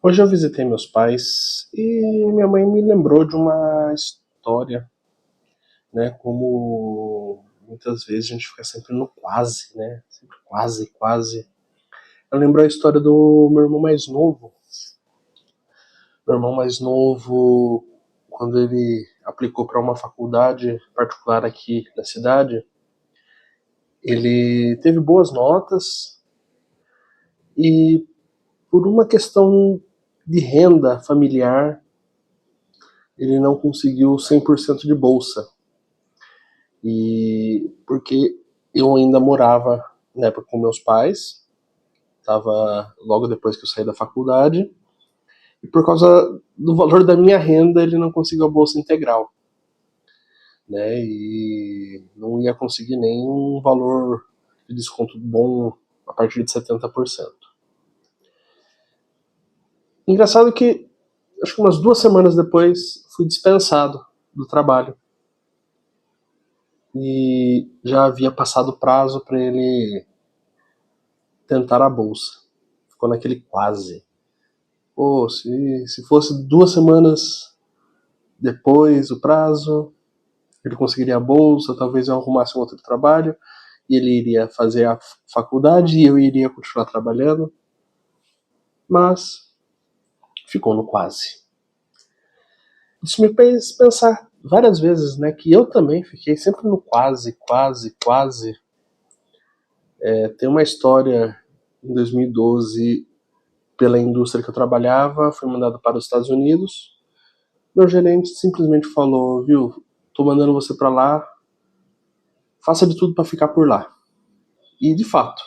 Hoje eu visitei meus pais e minha mãe me lembrou de uma história, né? Como muitas vezes a gente fica sempre no quase, né? Sempre quase, quase. Ela lembrou a história do meu irmão mais novo. Meu irmão mais novo, quando ele aplicou para uma faculdade particular aqui da cidade, ele teve boas notas e por uma questão de renda familiar, ele não conseguiu 100% de bolsa. E porque eu ainda morava na época com meus pais, estava logo depois que eu saí da faculdade, e por causa do valor da minha renda ele não conseguiu a bolsa integral, né? E não ia conseguir nem um valor de desconto bom a partir de 70%. Engraçado que acho que umas 2 semanas depois fui dispensado do trabalho e já havia passado o prazo para ele tentar a bolsa. Ficou naquele quase. Pô, se fosse 2 semanas depois do prazo, ele conseguiria a bolsa, talvez eu arrumasse um outro trabalho, e ele iria fazer a faculdade e eu iria continuar trabalhando, mas ficou no quase. Isso me fez pensar várias vezes, né, que eu também fiquei sempre no quase, quase, quase. Tem uma história em 2012, pela indústria que eu trabalhava, fui mandado para os Estados Unidos. Meu gerente simplesmente falou, viu, tô mandando você para lá, faça de tudo para ficar por lá. E de fato,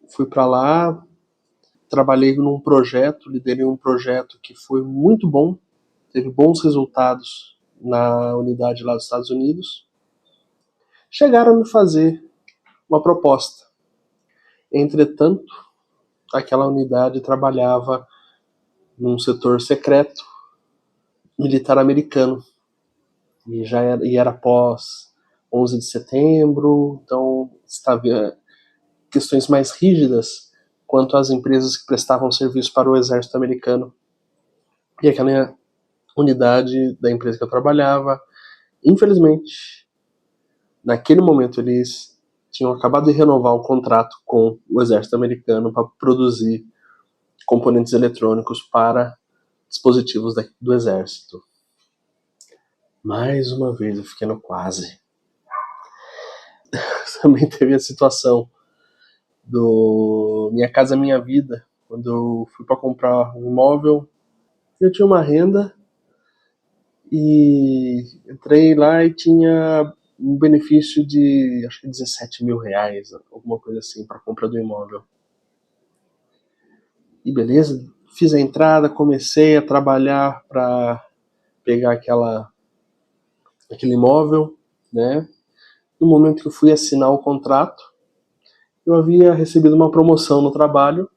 fui para lá, trabalhei num projeto, liderei um projeto que foi muito bom, teve bons resultados na unidade lá dos Estados Unidos. Chegaram a me fazer uma proposta. Entretanto, aquela unidade trabalhava num setor secreto militar americano e era pós 11 de setembro, então estava questões mais rígidas quanto às empresas que prestavam serviço para o exército americano. E aquela unidade da empresa que eu trabalhava, infelizmente, naquele momento eles tinham acabado de renovar o contrato com o exército americano para produzir componentes eletrônicos para dispositivos do exército. Mais uma vez eu fiquei no quase. Também teve a situação do Minha Casa Minha Vida, quando eu fui para comprar um imóvel, eu tinha uma renda e entrei lá e tinha um benefício de acho que 17 mil reais, alguma coisa assim, para compra do imóvel. E beleza, fiz a entrada, comecei a trabalhar para pegar aquele imóvel, né? No momento que eu fui assinar o contrato, eu havia recebido uma promoção no trabalho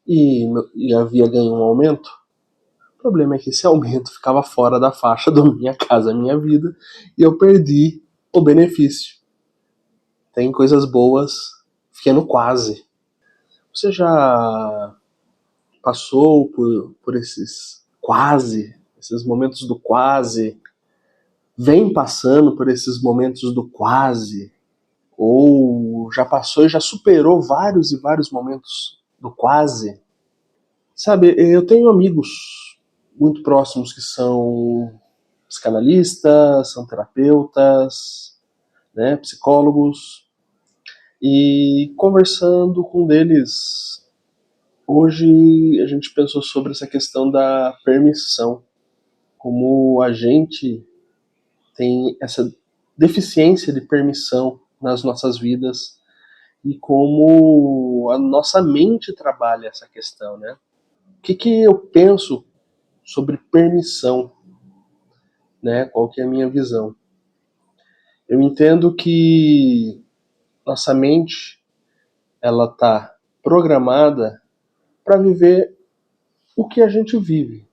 e havia ganho um aumento. O problema é que esse aumento ficava fora da faixa do Minha Casa Minha Vida e eu perdi o benefício. Tem coisas boas, fiquei no quase. Você já passou por esses quase, esses momentos do quase? Vem passando por esses momentos do quase? Ou já passou e já superou vários e vários momentos do quase? Sabe, eu tenho amigos muito próximos que são psicanalistas, são terapeutas, né, psicólogos, e conversando com um deles, hoje a gente pensou sobre essa questão da permissão, como a gente tem essa deficiência de permissão nas nossas vidas e como a nossa mente trabalha essa questão, né? O que eu penso sobre permissão, né? Qual que é a minha visão? Eu entendo que nossa mente ela está programada para viver o que a gente vive.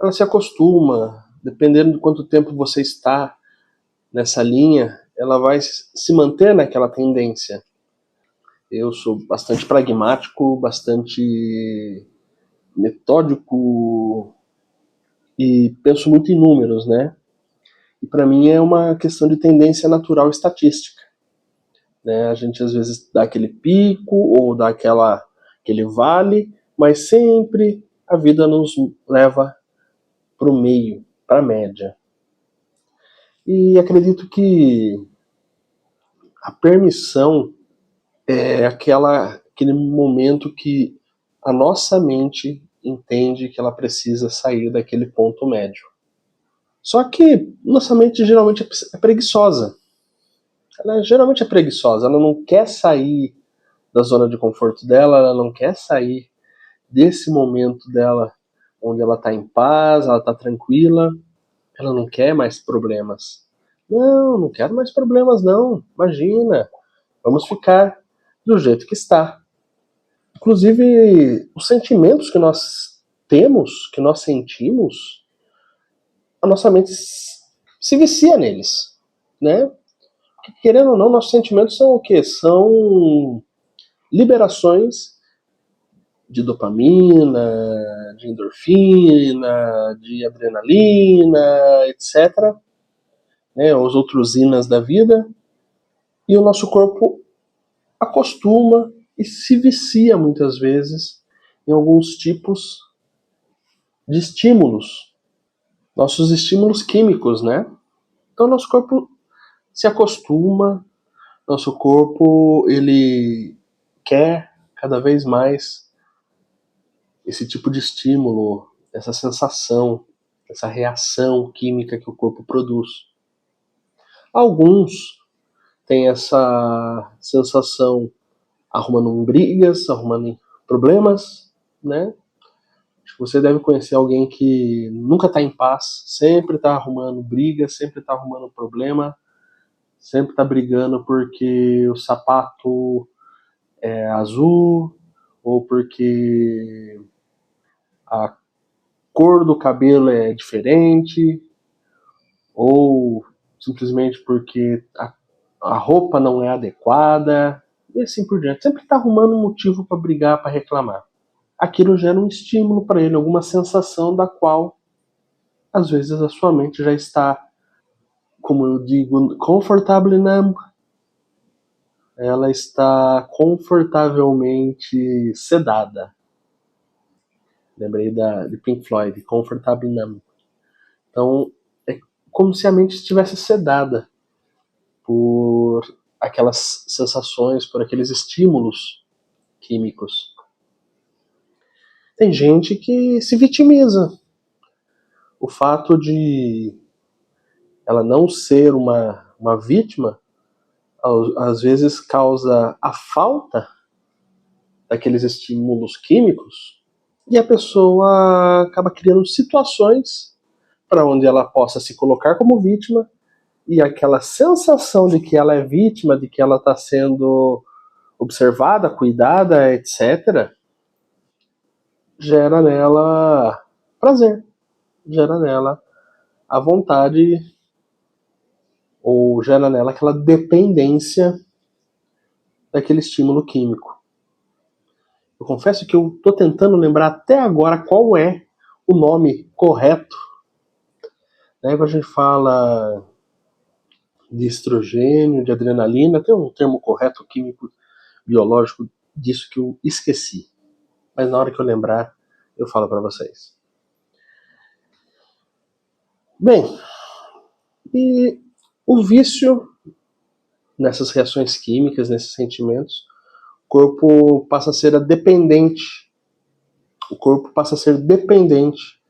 Ela se acostuma, dependendo de quanto tempo você está nessa linha, ela vai se manter naquela tendência. Eu sou bastante pragmático, bastante metódico e penso muito em números, né? E para mim é uma questão de tendência natural estatística, né? A gente às vezes dá aquele pico ou dá aquele vale, mas sempre a vida nos leva para o meio, para a média. E acredito que a permissão é aquele momento que a nossa mente entende que ela precisa sair daquele ponto médio. Só que nossa mente geralmente é preguiçosa. Ela geralmente é preguiçosa, ela não quer sair da zona de conforto dela, ela não quer sair desse momento dela onde ela está em paz, ela está tranquila, ela não quer mais problemas. Não, não quero mais problemas não, imagina, vamos ficar do jeito que está. Inclusive, os sentimentos que nós temos, que nós sentimos, a nossa mente se vicia neles, né? Porque, querendo ou não, nossos sentimentos são o quê? São liberações de dopamina, de endorfina, de adrenalina, etc. Né? Os outros inas da vida. E o nosso corpo acostuma e se vicia muitas vezes em alguns tipos de estímulos, nossos estímulos químicos, né? Então nosso corpo se acostuma, nosso corpo ele quer cada vez mais esse tipo de estímulo, essa sensação, essa reação química que o corpo produz. Alguns têm essa sensação arrumando brigas, arrumando problemas, né? Acho que você deve conhecer alguém que nunca está em paz, sempre está arrumando briga, sempre está arrumando problema, sempre está brigando porque o sapato é azul, ou porque a cor do cabelo é diferente, ou simplesmente porque a roupa não é adequada, e assim por diante. Sempre está arrumando um motivo para brigar, para reclamar. Aquilo gera um estímulo para ele, alguma sensação da qual, às vezes, a sua mente já está, como eu digo, comfortably numb. Ela está confortavelmente sedada. Lembrei de Pink Floyd, Comfortably Numb. Então, é como se a mente estivesse sedada por aquelas sensações, por aqueles estímulos químicos. Tem gente que se vitimiza. O fato de ela não ser uma vítima, às vezes causa a falta daqueles estímulos químicos e a pessoa acaba criando situações para onde ela possa se colocar como vítima e aquela sensação de que ela é vítima, de que ela está sendo observada, cuidada, etc., gera nela prazer, gera nela a vontade ou gera nela aquela dependência daquele estímulo químico. Eu confesso que eu estou tentando lembrar até agora qual é o nome correto, né? Quando a gente fala de estrogênio, de adrenalina, tem um termo correto químico, biológico disso que eu esqueci. Mas na hora que eu lembrar, eu falo para vocês. Bem, e o vício nessas reações químicas, nesses sentimentos, o corpo passa a ser dependente. O corpo passa a ser dependente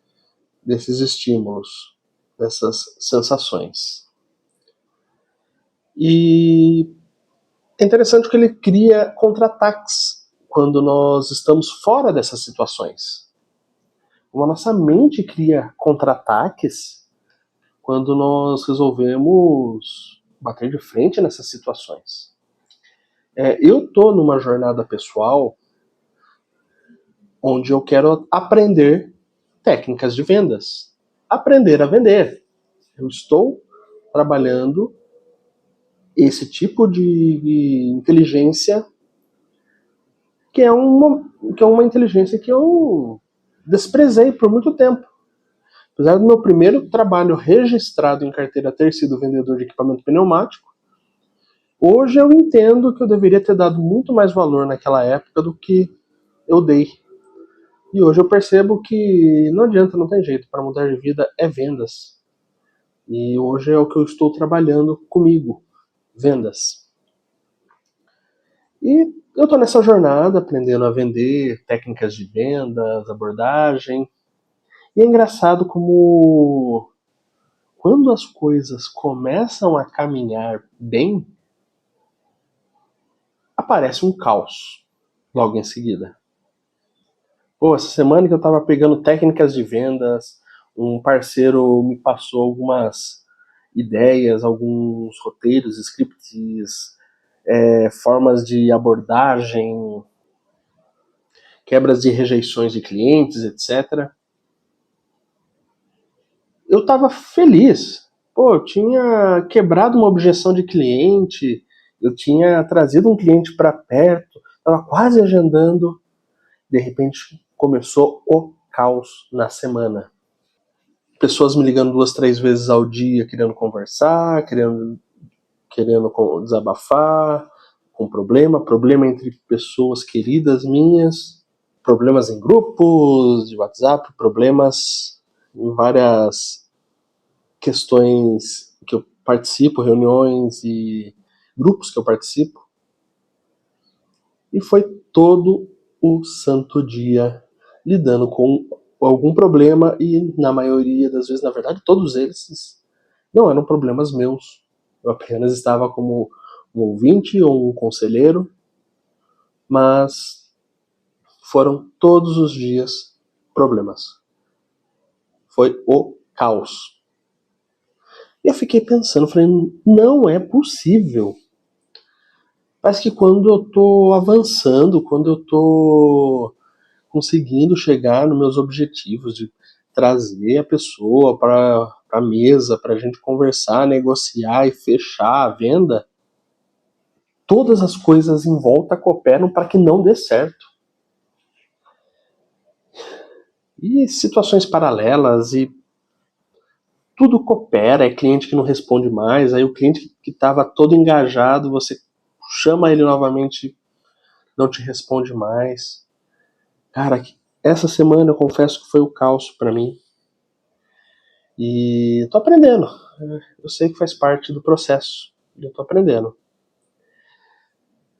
desses estímulos, dessas sensações. E é interessante que ele cria contra-ataques quando nós estamos fora dessas situações. Como a nossa mente cria contra-ataques quando nós resolvemos bater de frente nessas situações. Eu estou numa jornada pessoal onde eu quero aprender técnicas de vendas, aprender a vender. Eu estou trabalhando esse tipo de inteligência que é uma inteligência que eu desprezei por muito tempo. Apesar do meu primeiro trabalho registrado em carteira ter sido vendedor de equipamento pneumático, hoje eu entendo que eu deveria ter dado muito mais valor naquela época do que eu dei. E hoje eu percebo que não adianta, não tem jeito. Para mudar de vida é vendas. E hoje é o que eu estou trabalhando comigo, vendas. E eu estou nessa jornada, aprendendo a vender, técnicas de vendas, abordagem. E é engraçado como quando as coisas começam a caminhar bem, aparece um caos logo em seguida. Pô, essa semana que eu estava pegando técnicas de vendas, um parceiro me passou algumas ideias, alguns roteiros, scripts, formas de abordagem, quebras de rejeições de clientes, etc. Eu estava feliz. Pô, eu tinha quebrado uma objeção de cliente, eu tinha trazido um cliente para perto, estava quase agendando. De repente, começou o caos na semana. Pessoas me ligando 2, 3 vezes ao dia, querendo conversar, querendo desabafar, com problema entre pessoas queridas minhas, problemas em grupos de WhatsApp, problemas em várias questões que eu participo, reuniões e grupos que eu participo. E foi todo o santo dia lidando com algum problema e, na maioria das vezes, na verdade, todos eles não eram problemas meus. Eu apenas estava como um ouvinte ou um conselheiro, mas foram todos os dias problemas. Foi o caos. E eu fiquei pensando, falei, não é possível. Parece que quando eu tô avançando, quando eu tô conseguindo chegar nos meus objetivos de trazer a pessoa para a mesa, para a gente conversar, negociar e fechar a venda, todas as coisas em volta cooperam para que não dê certo. E situações paralelas e tudo coopera, é cliente que não responde mais, aí o cliente que estava todo engajado, você chama ele novamente, não te responde mais. Cara, essa semana eu confesso que foi o caos para mim. E tô aprendendo. Eu sei que faz parte do processo. Eu tô aprendendo.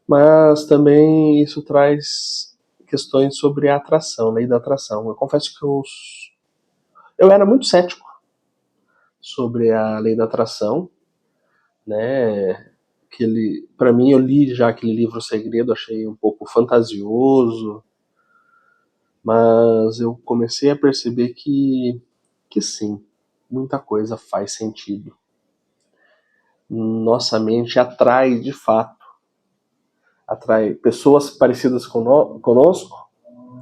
Mas também isso traz questões sobre a atração, lei da atração. Eu confesso que eu era muito cético sobre a lei da atração, né? Para mim, eu li já aquele livro O Segredo, achei um pouco fantasioso, mas eu comecei a perceber que sim, muita coisa faz sentido. Nossa mente atrai de fato, atrai pessoas parecidas conosco,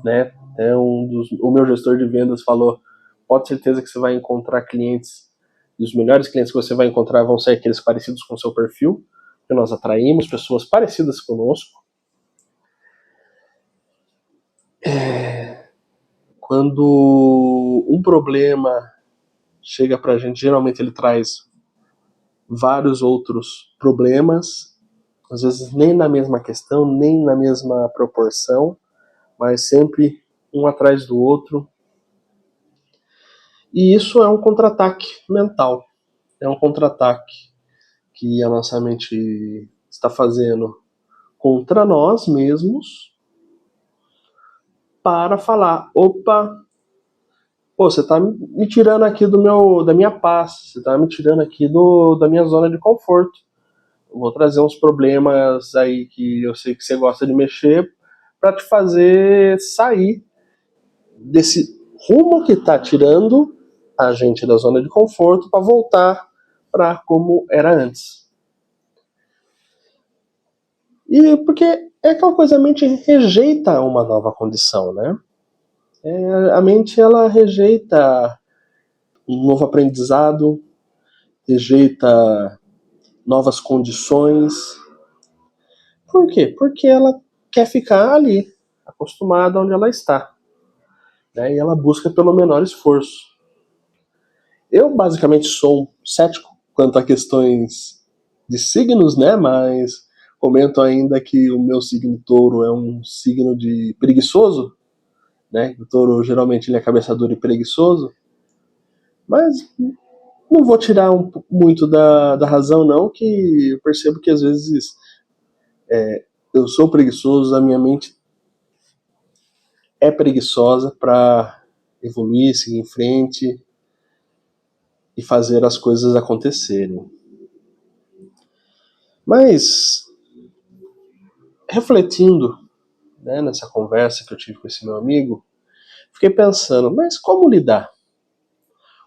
né? O meu gestor de vendas falou, pode ter certeza que você vai encontrar clientes, e os melhores clientes que você vai encontrar vão ser aqueles parecidos com o seu perfil, que nós atraímos pessoas parecidas conosco. Quando um problema chega pra gente, geralmente ele traz vários outros problemas, às vezes nem na mesma questão, nem na mesma proporção, mas sempre um atrás do outro. E isso é um contra-ataque mental. É um contra-ataque que a nossa mente está fazendo contra nós mesmos para falar, opa, pô, você está me tirando aqui da minha paz, você está me tirando aqui da minha zona de conforto. Eu vou trazer uns problemas aí que eu sei que você gosta de mexer para te fazer sair desse rumo que está tirando a gente da zona de conforto para voltar para como era antes. E porque é aquela coisa, a mente rejeita uma nova condição, né? A mente, ela rejeita um novo aprendizado, rejeita novas condições. Por quê? Porque ela quer ficar ali, acostumada onde ela está. né, e ela busca pelo menor esforço. Eu basicamente sou um cético quanto a questões de signos, né, mas comento ainda que o meu signo touro é um signo de preguiçoso, né, o touro geralmente ele é cabeça dura e preguiçoso, mas não vou tirar muito da razão não, que eu percebo que às vezes eu sou preguiçoso, a minha mente é preguiçosa para evoluir, seguir em frente e fazer as coisas acontecerem. Mas, refletindo, né, nessa conversa que eu tive com esse meu amigo, fiquei pensando, mas como lidar?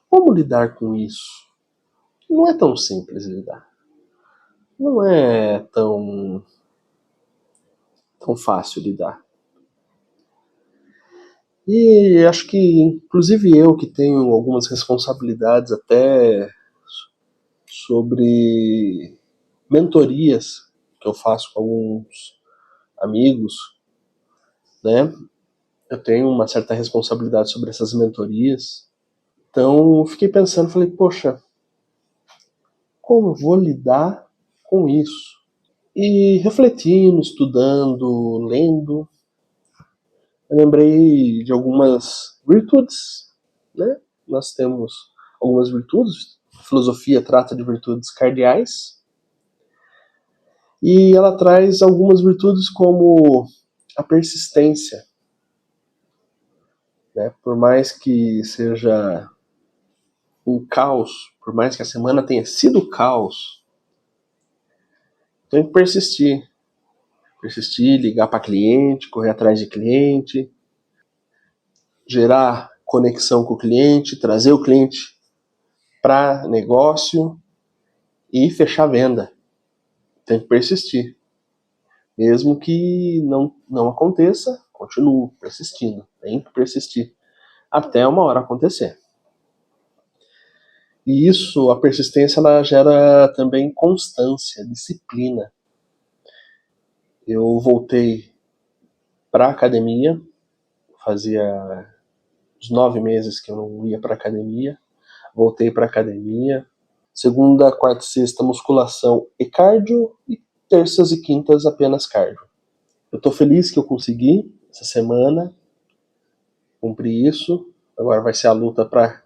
Como lidar com isso? Não é tão simples lidar. Não é tão fácil lidar. E acho que, inclusive eu que tenho algumas responsabilidades até sobre mentorias que eu faço com alguns amigos, né? Eu tenho uma certa responsabilidade sobre essas mentorias. Então, eu fiquei pensando, falei, poxa, como eu vou lidar com isso? E refletindo, estudando, lendo, eu lembrei de algumas virtudes, né? Nós temos algumas virtudes, a filosofia trata de virtudes cardeais, e ela traz algumas virtudes como a persistência, né? Por mais que seja um caos, por mais que a semana tenha sido caos, tem que persistir. Persistir, ligar para cliente, correr atrás de cliente, gerar conexão com o cliente, trazer o cliente para negócio e fechar a venda. Tem que persistir. Mesmo que não aconteça, continuo persistindo. Tem que persistir. Até uma hora acontecer. E isso, a persistência, ela gera também constância, disciplina. Eu voltei para a academia, fazia uns 9 meses que eu não ia para a academia. Voltei para a academia. Segunda, quarta e sexta, musculação e cardio. E terças e quintas, apenas cardio. Eu tô feliz que eu consegui essa semana cumprir isso. Agora vai ser a luta para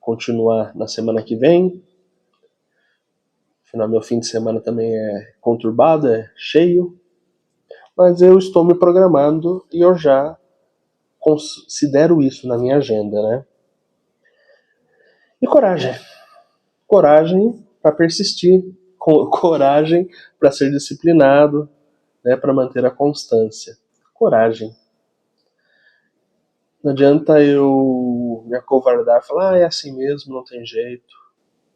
continuar na semana que vem. Afinal, meu fim de semana também é conturbado, é cheio. Mas eu estou me programando e eu já considero isso na minha agenda, né? E coragem. Coragem para persistir. Coragem para ser disciplinado, né, para manter a constância. Coragem. Não adianta eu me acovardar e falar, é assim mesmo, não tem jeito,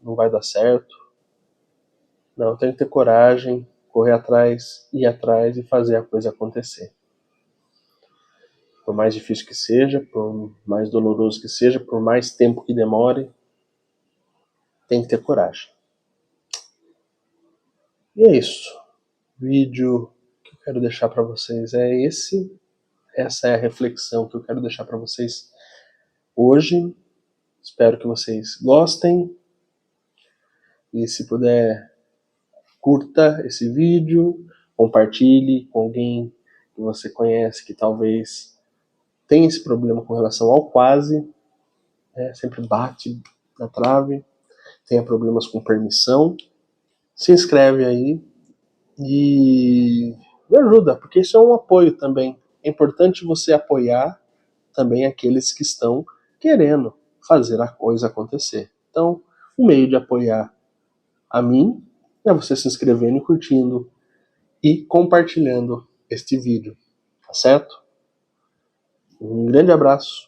não vai dar certo. Não, eu tenho que ter coragem, correr atrás, ir atrás e fazer a coisa acontecer. Por mais difícil que seja, por mais doloroso que seja, por mais tempo que demore, tem que ter coragem. E é isso. O vídeo que eu quero deixar para vocês é esse. Essa é a reflexão que eu quero deixar para vocês hoje. Espero que vocês gostem. E se puder, curta esse vídeo, compartilhe com alguém que você conhece que talvez tenha esse problema com relação ao quase, né? Sempre bate na trave, tenha problemas com permissão. Se inscreve aí e me ajuda, porque isso é um apoio também. É importante você apoiar também aqueles que estão querendo fazer a coisa acontecer. Então, um meio de apoiar a mim é você se inscrevendo e curtindo e compartilhando este vídeo, tá certo? Um grande abraço